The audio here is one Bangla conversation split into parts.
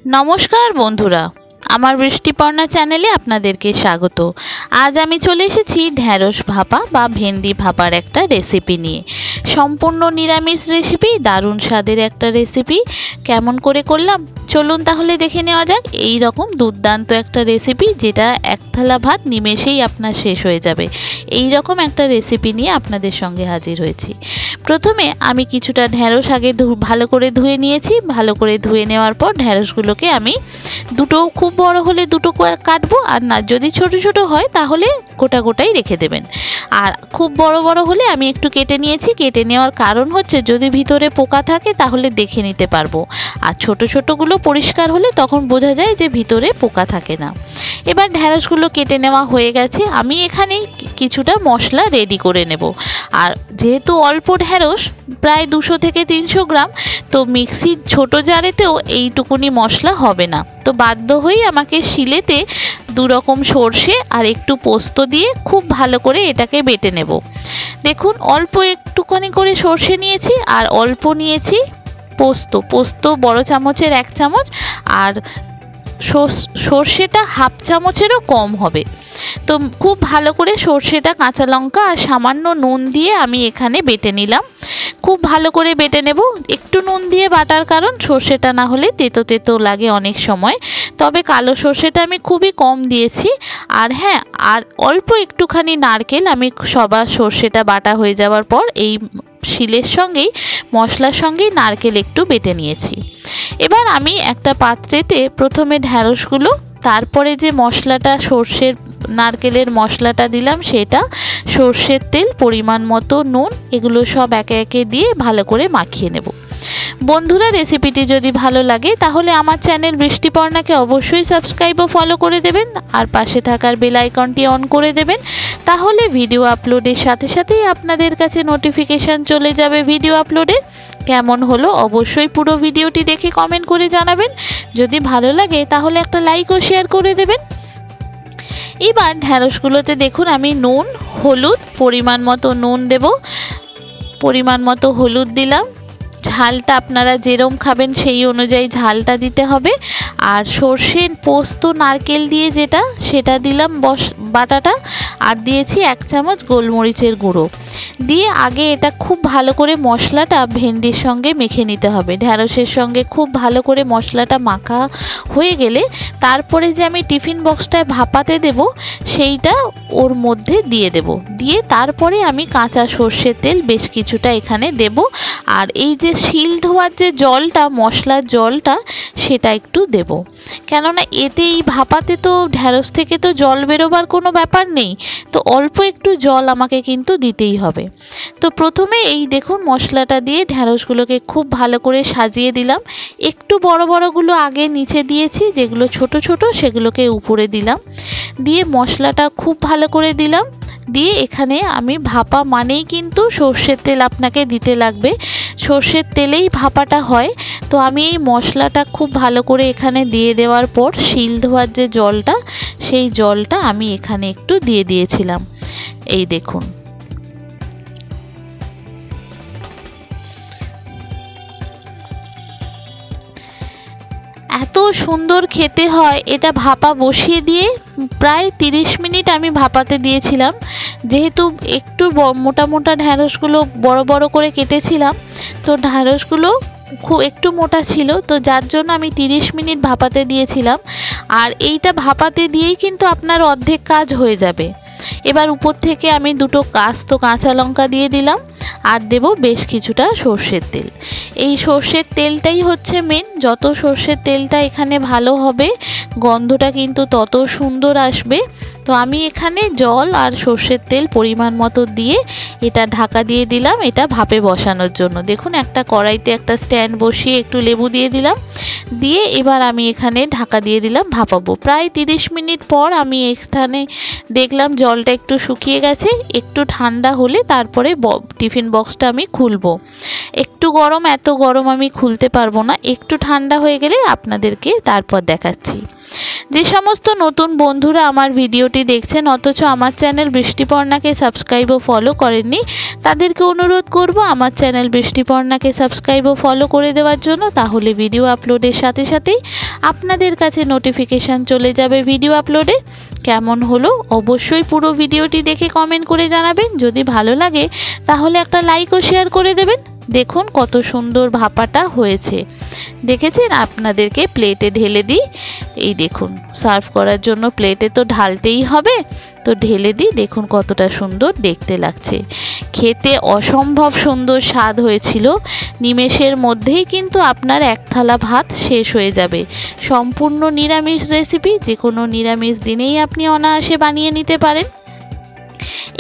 নমস্কার বন্ধুরা, আমার বৃষ্টিপর্ণা চ্যানেলে আপনাদেরকে স্বাগত। আজ আমি চলে এসেছি ঢ্যাঁড়স ভাপা বা ভেন্ডি ভাপার একটা রেসিপি নিয়ে। সম্পূর্ণ নিরামিষ রেসিপি, দারুণ স্বাদের একটা রেসিপি। কেমন করে করলাম চলুন তাহলে দেখে নেওয়া যাক। এই রকম দুর্দান্ত একটা রেসিপি, যেটা এক থালা ভাত নিমেষেই আপনার শেষ হয়ে যাবে। এই রকম একটা রেসিপি নিয়ে আপনাদের সঙ্গে হাজির হয়েছি। প্রথমে আমি কিছুটা ঢ্যাঁড়স আগে ভালো করে ধুয়ে নিয়েছি। ভালো করে ধুয়ে নেওয়ার পর ঢ্যাঁড়সগুলোকে আমি দুটো, খুব বড় হলে দুটো কাটবো, আর না যদি ছোট ছোট হয় তাহলে গোটা গোটাই রেখে দেবেন। আর খুব বড় বড় হলে আমি একটু কেটে নিয়েছি। কেটে নেওয়ার কারণ হচ্ছে যদি ভিতরে পোকা থাকে তাহলে দেখে নিতে পারবো, আর ছোট ছোটগুলো পরিষ্কার হলে তখন বোঝা যায় যে ভিতরে পোকা থাকে না। এবার ঢ্যাঁড়সগুলো কেটে নেওয়া হয়ে গেছে। আমি এখানে কিছুটা মশলা রেডি করে নেব। আর যেহেতু অল্প ঢ্যাঁড়স, প্রায় 200 থেকে 300 গ্রাম, তো মিক্সির ছোট জারেতেও এইটুকুনি মশলা হবে না। তো বাধ্য হয়েই আমাকে শিলেতে 2 রকম সর্ষে আর একটু পোস্ত দিয়ে খুব ভালো করে এটাকে বেটে নেব। দেখুন, অল্প একটুখানি করে সর্ষে নিয়েছি আর অল্প নিয়েছি পোস্ত বড় চামচের 1 চামচ, আর সর্ষেটা হাফ চামচেরও কম হবে। তো খুব ভালো করে সর্ষেটা, কাঁচা লঙ্কা আর সামান্য নুন দিয়ে আমি এখানে বেটে নিলাম। খুব ভালো করে বেটে নেব। একটু নুন দিয়ে বাটার কারণ সর্ষেটা না হলে তেতো তেতো লাগে অনেক সময়। তবে কালো সর্ষেটা আমি খুবই কম দিয়েছি। আর হ্যাঁ, আর অল্প একটুখানি নারকেল আমি সবার সর্ষেটা বাটা হয়ে যাওয়ার পর এই শিলের সঙ্গেই, মশলার সঙ্গেই নারকেল একটু বেটে নিয়েছি। এবার আমি একটা পাত্রেতে প্রথমে ঢ্যাঁড়সগুলো, তারপরে যে মশলাটা, সর্ষের নারকেলের মশলাটা দিলাম সেটা, সর্ষের তেল, পরিমাণ মতো নুন, এগুলো সব একে একে দিয়ে ভালো করে মাখিয়ে নেব। বন্ধুরা, রেসিপিটি যদি ভালো লাগে তাহলে আমার চ্যানেল বৃষ্টিপর্ণাকে অবশ্যই সাবস্ক্রাইব ও ফলো করে দেবেন, আর পাশে থাকার বেল আইকনটি অন করে দেবেন। তাহলে ভিডিও আপলোডের সাথে সাথেই আপনাদের কাছে নোটিফিকেশান চলে যাবে ভিডিও আপলোডে। কেমন হলো অবশ্যই পুরো ভিডিওটি দেখে কমেন্ট করে জানাবেন। যদি ভালো লাগে তাহলে একটা লাইক ও শেয়ার করে দেবেন। এবার ঢ্যাঁড়সগুলোতে দেখুন আমি নুন, হলুদ, পরিমাণ মতো নুন দেব, পরিমাণ মতো হলুদ দিলাম। ঝালটা আপনারা যেরকম খাবেন সেই অনুযায়ী ঝালটা দিতে হবে। আর সর্ষে, পোস্ত, নারকেল দিয়ে সেটা দিলাম বাটাটা, আর দিয়েছি 1 চামচ গোলমরিচের গুঁড়ো দিয়ে আগে এটা খুব ভালো করে মশলাটা ভেন্ডির সঙ্গে মেখে নিতে হবে। ঢ্যাঁড়সের সঙ্গে খুব ভালো করে মশলাটা মাখা হয়ে গেলে তারপরে যে আমি টিফিন বক্সটায় ভাপাতে দেব সেইটা ওর মধ্যে দিয়ে দেব। দিয়ে তারপরে আমি কাঁচা সর্ষের তেল বেশ কিছুটা এখানে দেব। আর এই যে শিল ধোয়ার যে জলটা, মশলার জলটা, সেটা একটু দেব। কেননা এতে এই ভাপাতে তো ঢ্যাঁড়স থেকে তো জল বেরোবার কোনো ব্যাপার নেই, তো অল্প একটু জল আমাকে কিন্তু দিতেই হবে। তো প্রথমে এই দেখুন মশলাটা দিয়ে ঢ্যাঁড়সগুলোকে খুব ভালো করে সাজিয়ে দিলাম। একটু বড় বড়গুলো আগে নিচে দিয়েছি, যেগুলো ছোট ছোট সেগুলোকে উপরে দিলাম। দিয়ে মশলাটা খুব ভালো করে দিলাম। দিয়ে এখানে আমি ভাপা মানেই কিন্তু সর্ষের তেল আপনাকে দিতে লাগবে, সর্ষের তেলেই ভাপাটা হয়। তো আমি এই মশলাটা খুব ভালো করে এখানে দিয়ে দেওয়ার পর শিল ধোয়ার যে জলটা, সেই জলটা আমি এখানে একটু দিয়ে দিয়েছিলাম। এই দেখুন, এত সুন্দর খেতে হয় এটা। ভাপা বসিয়ে দিয়ে প্রায় 30 মিনিট আমি ভাপাতে দিয়েছিলাম। যেহেতু একটু মোটা মোটা ঢ্যাঁড়সগুলো বড় বড় করে কেটেছিলাম, তো ঢ্যাঁড়সগুলো খুব একটু মোটা ছিল, তো যার জন্য আমি 30 মিনিট ভাপাতে দিয়েছিলাম। আর এইটা ভাপাতে দিয়েই কিন্তু আপনার অর্ধেক কাজ হয়ে যাবে। এবার উপর থেকে আমি 2টো আস্ত কাঁচা লঙ্কা দিয়ে দিলাম, আর দেব বেশ কিছুটা সর্ষের তেল। এই সর্ষের তেলটাই হচ্ছে মেন। যত সর্ষের তেলটা এখানে ভালো হবে, গন্ধটা কিন্তু তত সুন্দর আসবে। তো আমি এখানে জল আর সর্ষের তেল পরিমাণ মতো দিয়ে এটা ঢাকা দিয়ে দিলাম, এটা ভাপে বসানোর জন্য। দেখুন, একটা কড়াইতে একটা স্ট্যান্ড বসিয়ে একটু লেবু দিয়ে দিলাম। দিয়ে এবার আমি এখানে ঢাকা দিয়ে দিলাম, ভাপাবো। প্রায় 30 মিনিট পর আমি এখানে দেখলাম জলটা একটু শুকিয়ে গেছে। একটু ঠান্ডা হলে তারপরে টিফিন বক্সটা আমি খুলবো। একটু গরম, এত গরম আমি খুলতে পারবো না। একটু ঠান্ডা হয়ে গেলে আপনাদেরকে তারপর দেখাচ্ছি। যে সমস্ত নতুন বন্ধুরা আমার ভিডিওটি দেখছেন অথচ আমার চ্যানেল বৃষ্টিপর্ণাকে সাবস্ক্রাইব ও ফলো করেননি, তাদেরকে অনুরোধ করব আমার চ্যানেল বৃষ্টিপর্ণাকে সাবস্ক্রাইব ও ফলো করে দেওয়ার জন্য। তাহলে ভিডিও আপলোডের সাথে সাথেই আপনাদের কাছে নোটিফিকেশান চলে যাবে ভিডিও আপলোডে। কেমন হলো অবশ্যই পুরো ভিডিওটি দেখে কমেন্ট করে জানাবেন। যদি ভালো লাগে তাহলে একটা লাইক ও শেয়ার করে দেবেন। দেখুন কত সুন্দর ভাপাটা হয়েছে, দেখেছেন? আপনাদেরকে প্লেটে ঢেলে দিই। এই দেখুন, সার্ভ করার জন্য প্লেটে তো ঢালতেই হবে, তো ঢেলে দিই। দেখুন কতটা সুন্দর দেখতে লাগছে, খেতে অসম্ভব সুন্দর স্বাদ হয়েছিল। নিমেষের মধ্যেই কিন্তু আপনার এক থালা ভাত শেষ হয়ে যাবে। সম্পূর্ণ নিরামিষ রেসিপি, যে কোনো নিরামিষ দিনেই আপনি অনায়াসে বানিয়ে নিতে পারেন।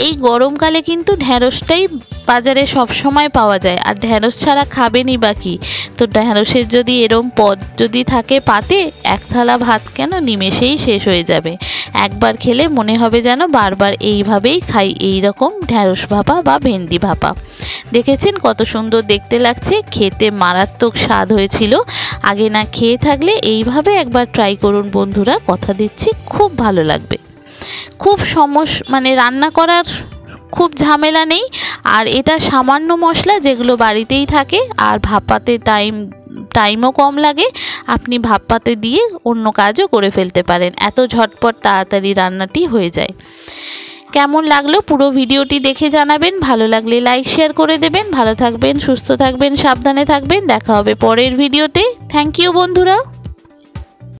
এই গরমকালে কিন্তু ঢ্যাঁড়সটাই বাজারে সব সময় পাওয়া যায়, আর ঢ্যাঁড়স ছাড়া খাবেনই বা কি? তো ঢ্যাঁড়সের যদি এরম পদ যদি থাকে পাতে, এক থালা ভাত কেন নিমেষেই শেষ হয়ে যাবে। একবার খেলে মনে হবে যেন বারবার এইভাবেই খাই, এই রকম ঢ্যাঁড়স ভাপা বা ভেন্ডি ভাপা। দেখেছেন কত সুন্দর দেখতে লাগছে, খেতে মারাত্মক স্বাদ হয়েছিল। আগে না খেয়ে থাকলে এইভাবে একবার ট্রাই করুন বন্ধুরা, কথা দিচ্ছি খুব ভালো লাগবে। খুব মানে রান্না করার খুব ঝামেলা নেই, আর এটা সামান্য মশলা যেগুলো বাড়িতেই থাকে, আর ভাপাতে টাইমও কম লাগে। আপনি ভাপাতে দিয়ে অন্য কাজও করে ফেলতে পারেন, এত ঝটপট তাড়াতাড়ি রান্নাটি হয়ে যায়। কেমন লাগলো পুরো ভিডিওটি দেখে জানাবেন। ভালো লাগলে লাইক শেয়ার করে দেবেন। ভালো থাকবেন, সুস্থ থাকবেন, সাবধানে থাকবেন। দেখা হবে পরের ভিডিওতে। থ্যাংক ইউ বন্ধুরা।